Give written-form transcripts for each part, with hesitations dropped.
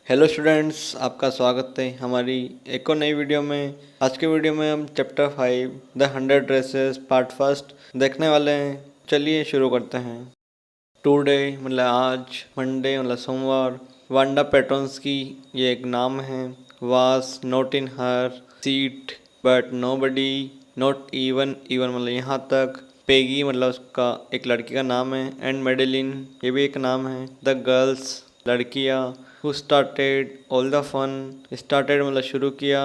Hello students, आपका स्वागत है हमारी एक और नई वीडियो में। आज के वीडियो में हम chapter 5 the 100 dresses part first देखने वाले हैं। चलिए शुरू करते हैं। टुडे मतलब आज, मंडे मतलब सोमवार, वांडा पेट्रोन्स्की ये एक नाम है। Was not in her seat but nobody not even मतलब यहाँ तक। पेगी मतलब उसका एक लड़की का नाम है। एंड मेडेलिन ये भी एक नाम है। द गर्ल्स लड़कियाँ। Who started all the fun, started मतलब शुरू किया,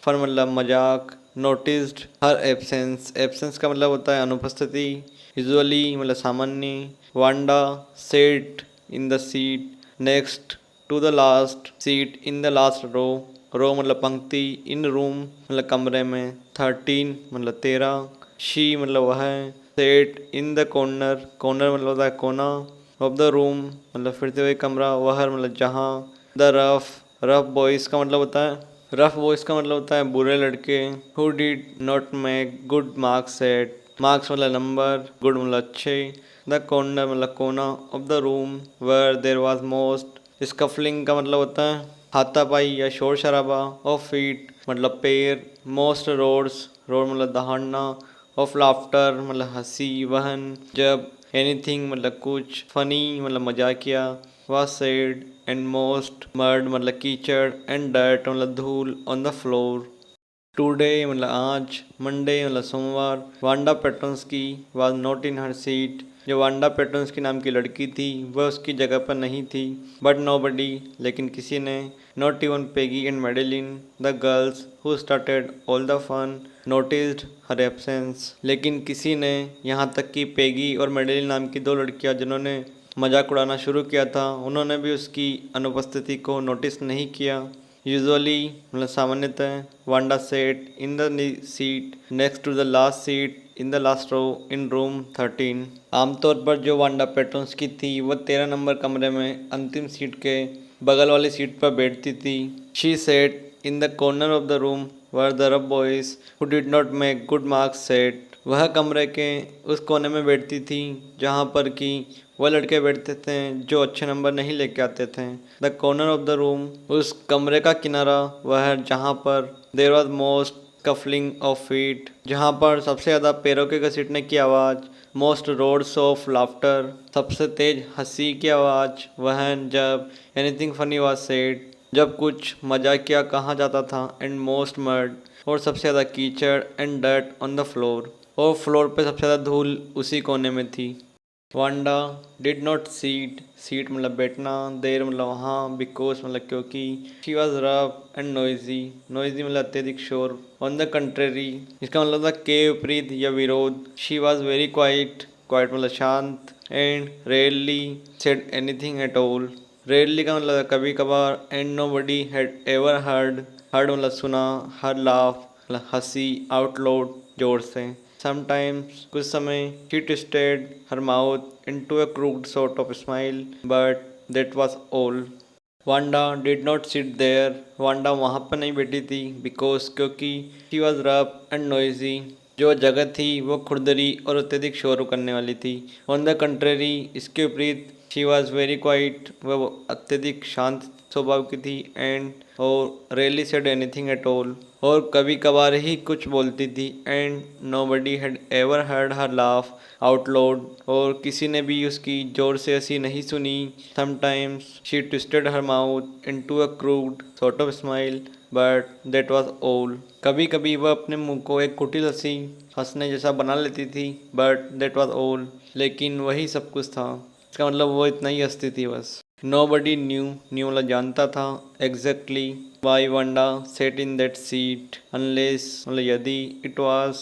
फन मतलब मजाक। नोटिस्ड हर एब्सेंस, एब्सेंस का मतलब होता है अनुपस्थिति। यूजुअली मतलब सामान्य। Wanda sat in the seat next to the last seat in the last row, row मतलब पंक्ति। इन रूम मतलब कमरे में। 13 मतलब 13। शी मतलब वह। Set in the corner, corner मतलब होता है कोना। ऑफ द रूम मतलब फिर से वही कमरा। वहर मतलब जहाँ। द रफ, रफ बॉयज का मतलब होता है, रफ बॉयज का मतलब होता है बुरे लड़के। Who did not make good marks sat, marks मतलब नंबर, गुड मतलब अच्छे। द कॉर्नर मतलब कोना। Of the room where there was most, scuffling का मतलब होता है हाथापाई या शोर शराबा। ऑफ फीट मतलब पैर। मोस्ट रोड्स, रोड मतलब दहाड़ना। ऑफ लाफ्टर मतलब हंसी वहन जब। एनीथिंग मतलब कुछ। फनी मतलब मजाकिया। was said and most mud मतलब कीचड़ and dirt मतलब धूल on the floor। टुडे मतलब आज, मंडे मतलब सोमवार। Wanda Petronski was not in her seat, जो वांडा पेट्रोन्स्की नाम की लड़की थी वह उसकी जगह पर नहीं थी। बट नोबडी लेकिन किसी ने। Not even Peggy and Madeline the girls who started all the fun noticed her absence, लेकिन किसी ने, यहाँ तक कि पेगी और मेडेलिन नाम की दो लड़कियां जिन्होंने मजाक उड़ाना शुरू किया था, उन्होंने भी उसकी अनुपस्थिति को नोटिस नहीं किया। यूजुअली मतलब सामान्यतः। Wanda sat in the seat next to the last seat in the last row in room 13। आमतौर पर जो वांडा पेट्रोन्स की थी वह 13 नंबर कमरे में अंतिम सीट के बगल वाली सीट पर बैठती थी। She sat in the corner of the room where the rough boys who did not make good marks sat, वह कमरे के उस कोने में बैठती थी जहाँ पर कि वह लड़के बैठते थे जो अच्छे नंबर नहीं लेके आते थे। The corner of the room उस कमरे का किनारा वह है जहाँ पर देर was most cufflink of feet, जहाँ पर सबसे ज़्यादा पैरों के घसीटने की आवाज़। मोस्ट रोड्स ऑफ लाफ्टर सबसे तेज हंसी की आवाज़। वह जब एनीथिंग फनी वाज सेड जब कुछ मजाकिया कहा जाता था। एंड मोस्ट मर्ड और सबसे ज़्यादा कीचड़। And dirt on the floor और फ्लोर पे सबसे ज़्यादा धूल उसी कोने में थी। Wanda did not seat, seat मतलब बैठना। देर मतलब वहाँ। बिकॉज मतलब क्योंकि। She was rough and noisy, noisy मतलब अत्यधिक शोर। ऑन द कंट्रेरी इसका मतलब था के विपरीत या विरोध। She was very quiet, quiet मतलब शांत। And rarely said anything at all, rarely का मतलब कभी कभार। And nobody had ever heard, heard मतलब सुना। हर लाफ मतलब हंसी। आउट लाउड जोर से। Sometimes कुछ समय she twisted her mouth into a crooked sort of smile, but that was all. Wanda did not sit there, Wanda वहाँ पर नहीं बैठी थी। because क्योंकि she was rough and noisy, जो जगह थी वो खुरदरी और अत्यधिक शोर करने वाली थी। ऑन द कंट्रेरी इसके विपरीत। शी वॉज वेरी क्वाइट, वह अत्यधिक शांत स्वभाव की थी। एंड और rarely said anything at all, और कभी कभार ही कुछ बोलती थी। And nobody had ever heard her laugh out loud, और किसी ने भी उसकी जोर से हंसी नहीं सुनी। Sometimes she twisted her mouth into a crude sort of smile, but that was all, कभी कभी वह अपने मुंह को एक कुटिल हंसी हंसने जैसा बना लेती थी। बट दैट वाज ऑल, लेकिन वही सब कुछ था। इसका मतलब वो इतना ही हंसती थी बस। नो बडी न्यू, न्यू मतलब जानता था। Exactly why Wanda sat in that seat unless मतलब यदि। इट वॉज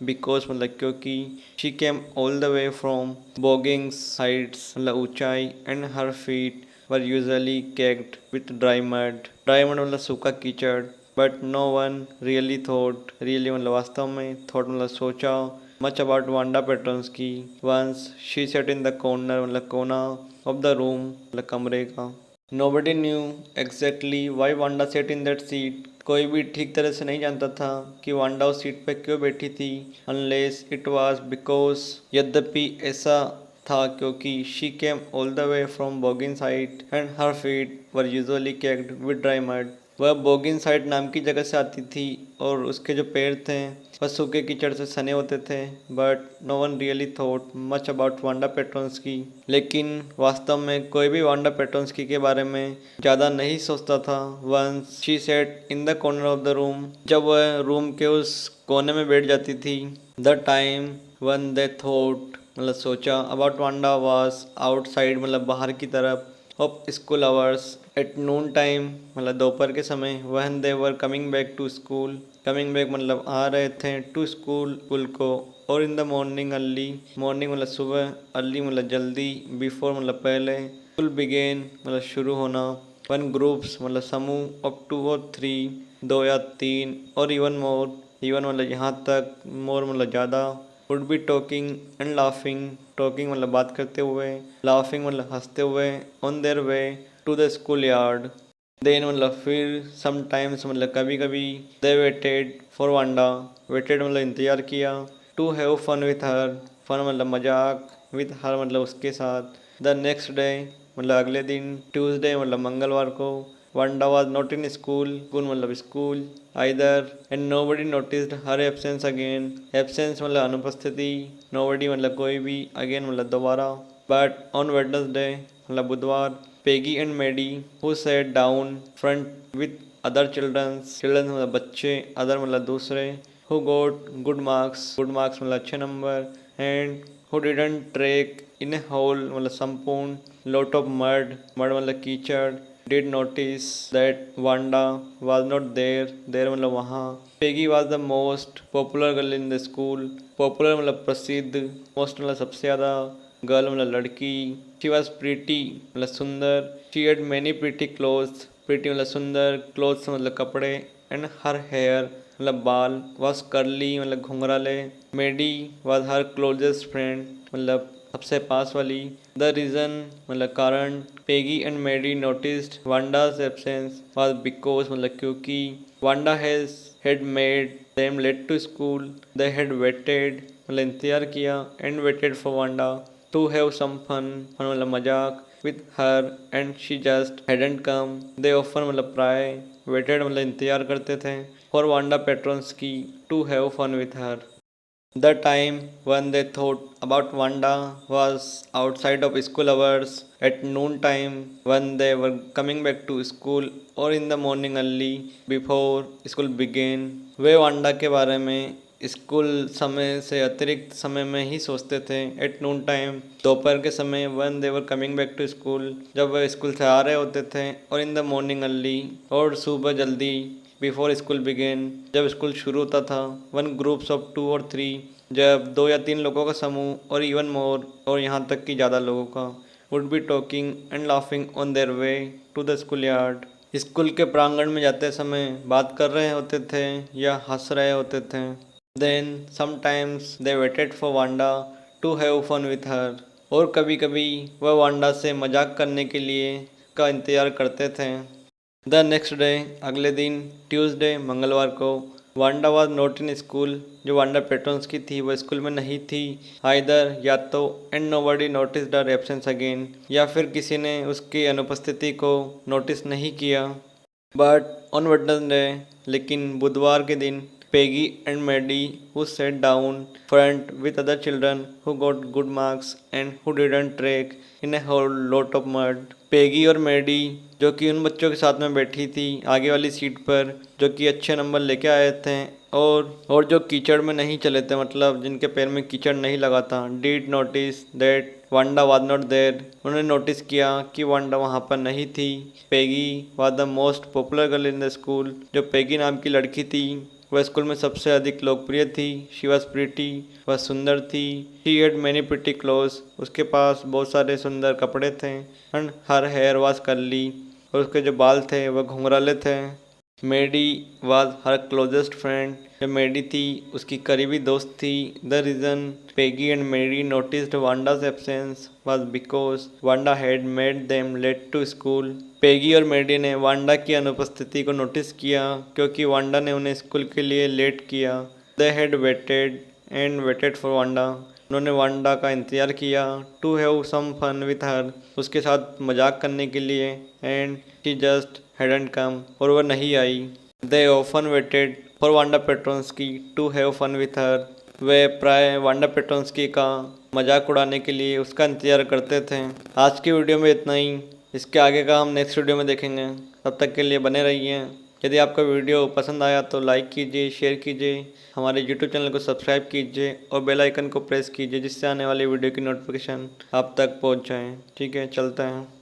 बिकॉज मतलब क्योंकि। She came all the way from Boggins Heights मतलब ऊंचाई। And her feet were usually caked with dry mud, dry mud मतलब सूखा कीचड़। But no one really thought, really मतलब वास्तव में। थॉट मतलब सोचा। Much about Wanda Petronski once she sat in the corner मतलब कोना ऑफ द रूम मतलब कमरे का। Nobody knew exactly why Wanda sat in that seat, कोई भी ठीक तरह से नहीं जानता था कि वांडा उस सीट पर क्यों बैठी थी। अनलेस इट वाज बिकॉज, यद्यपि ऐसा था क्योंकि she came all the way from Boggins साइड and her feet were usually caked with dry mud. वह बोगिन साइड नाम की जगह से आती थी और उसके जो पैर थे वह सूखे कीचड़ से सने होते थे। But no one really thought much about Wanda Petronski. लेकिन वास्तव में कोई भी वांडा पेट्रोन्स्की के बारे में ज़्यादा नहीं सोचता था। Once she sat in the corner of the room, जब वह रूम के उस कोने में बैठ जाती थी। The time one they thought मतलब सोचा अबाउट वांडा वाज आउटसाइड मतलब बाहर की तरफ of school hours at noon time मतलब दोपहर के समय। When they were coming back to school, coming back मतलब आ रहे थे टू स्कूल को। और in the morning early, morning मतलब सुबह, अर्ली मतलब जल्दी, बिफोर मतलब पहले, स्कूल बिगेन मतलब शुरू होना। वन ग्रुप्स मतलब समूह ऑफ 2 और 3 2 या 3 और इवन मोर, इवन मतलब यहाँ तक, मोर मतलब ज़्यादा। Would be talking and laughing, talking मतलब बात करते हुए, लाफिंग मतलब हंसते हुए, on their way to the school yard. Then मतलब फिर, समटाइम्स मतलब कभी कभी, they waited for Wanda, waited मतलब इंतज़ार किया, to have fun with her, fun मतलब मजाक, विथ हर मतलब उसके साथ। द नेक्स्ट डे मतलब अगले दिन, ट्यूसडे मतलब मंगलवार को, Wanda was not in school, school मतलब school either, and nobody noticed her absence again, absence मतलब अनुपस्थिति, नोबडी मतलब कोई भी, अगेन मतलब दोबारा। बट ऑन वेडनेसडे मतलब बुधवार, Peggy and Maddie who sat down front with other childrens, childrens मतलब बच्चे, अदर मतलब दूसरे, who got good marks, good marks मतलब अच्छे नंबर, and who didn't track in a whole मतलब संपूर्ण, लॉट ऑफ मड, मड मतलब कीचड़, did notice that Wanda was not there, there मतलब वहाँ। Peggy was the most popular girl in the school, popular मतलब प्रसिद्ध, most मतलब सबसे ज़्यादा, girl मतलब लड़की। She was pretty मतलब सुंदर, she had many pretty clothes, pretty मतलब सुंदर, clothes मतलब कपड़े, and her hair मतलब बाल was curly मतलब घुंघराले। Maddie was her closest friend मतलब सबसे पास वाली। द रीज़न मतलब कारण, Peggy and Maddie noticed Wanda's absence was because मतलब क्योंकि, Wanda had made them late to school, they had waited मतलब इंतजार किया, and waited for Wanda to have some fun, fun मतलब मजाक, with her, and she just hadn't come. They ऑफर मतलब प्राय, वेटेड मतलब इंतजार करते थे, for Wanda Petronski to have fun with her. The time when they thought about Wanda was outside of school hours at noon time, when they were coming back to school, or in the morning early before school began। Way Wanda के बारे में school समय से अतिरिक्त समय में ही सोचते थे। एट नून टाइम दोपहर के समय, when they were coming back to school जब वह स्कूल से आ रहे होते थे, और इन द मॉर्निंग अर्ली और सुबह जल्दी, बिफोर स्कूल बिगेन जब स्कूल शुरू होता था, वन ग्रुप्स ऑफ 2 और 3 जब 2 या 3 लोगों का समूह, और इवन मोर और यहाँ तक कि ज़्यादा लोगों का, would be talking and laughing on their way to the school yard, school के प्रांगण में जाते समय बात कर रहे होते थे या हंस रहे होते थे। Then sometimes they waited for Wanda to have fun with her, और कभी कभी वह वांडा से मजाक करने के लिए का इंतज़ार करते थे। द नेक्स्ट डे अगले दिन, ट्यूसडे मंगलवार को, Wanda was not in school, जो वांडा पेट्रोन्स्की थी वह स्कूल में नहीं थी। आइदर या तो, and nobody noticed her absence again, या फिर किसी ने उसकी अनुपस्थिति को नोटिस नहीं किया। बट ऑन वेडनेसडे लेकिन बुधवार के दिन, Peggy and Maddie who sat down front with other children who got good marks and who didn't track in a whole lot of mud. Peggy और मेडी जो कि उन बच्चों के साथ में बैठी थी आगे वाली सीट पर, जो कि अच्छे नंबर लेके आए थे, और जो कीचड़ में नहीं चले थे मतलब जिनके पैर में कीचड़ नहीं लगा था। Did notice that Wanda was not there, उन्होंने नोटिस किया कि वांडा वहाँ पर नहीं थी। Peggy was the most popular girl in the school, जो पेगी नाम की लड़की थी वह स्कूल में सबसे अधिक लोकप्रिय थी। शी वॉज प्रिटी, वह सुंदर थी। She had many pretty clothes, उसके पास बहुत सारे सुंदर कपड़े थे। And her hair was curly, और उसके जो बाल थे वह घुंघराले थे। Maddie was her closest friend, जो मेडी थी उसकी करीबी दोस्त थी। The reason Peggy and Maddie noticed Wanda's absence was because Wanda had made them late to school. Peggy और मेडी ने वांडा की अनुपस्थिति को नोटिस किया क्योंकि वांडा ने उन्हें स्कूल के लिए लेट किया। They had waited and waited for Wanda, उन्होंने वांडा का इंतज़ार किया to have some fun with her, उसके साथ मजाक करने के लिए, and she just hadn't come, और वह नहीं आई। They often waited for Wanda Petronski to have fun with her, वे प्राय वांडा पेट्रोन्स्की का मजाक उड़ाने के लिए उसका इंतज़ार करते थे। आज की वीडियो में इतना ही, इसके आगे का हम नेक्स्ट वीडियो में देखेंगे। तब तक के लिए बने रहिए। यदि आपका वीडियो पसंद आया तो लाइक कीजिए, शेयर कीजिए, हमारे YouTube चैनल को सब्सक्राइब कीजिए और बेल आइकन को प्रेस कीजिए, जिससे आने वाली वीडियो की नोटिफिकेशन आप तक पहुंच जाए। ठीक है, चलते हैं।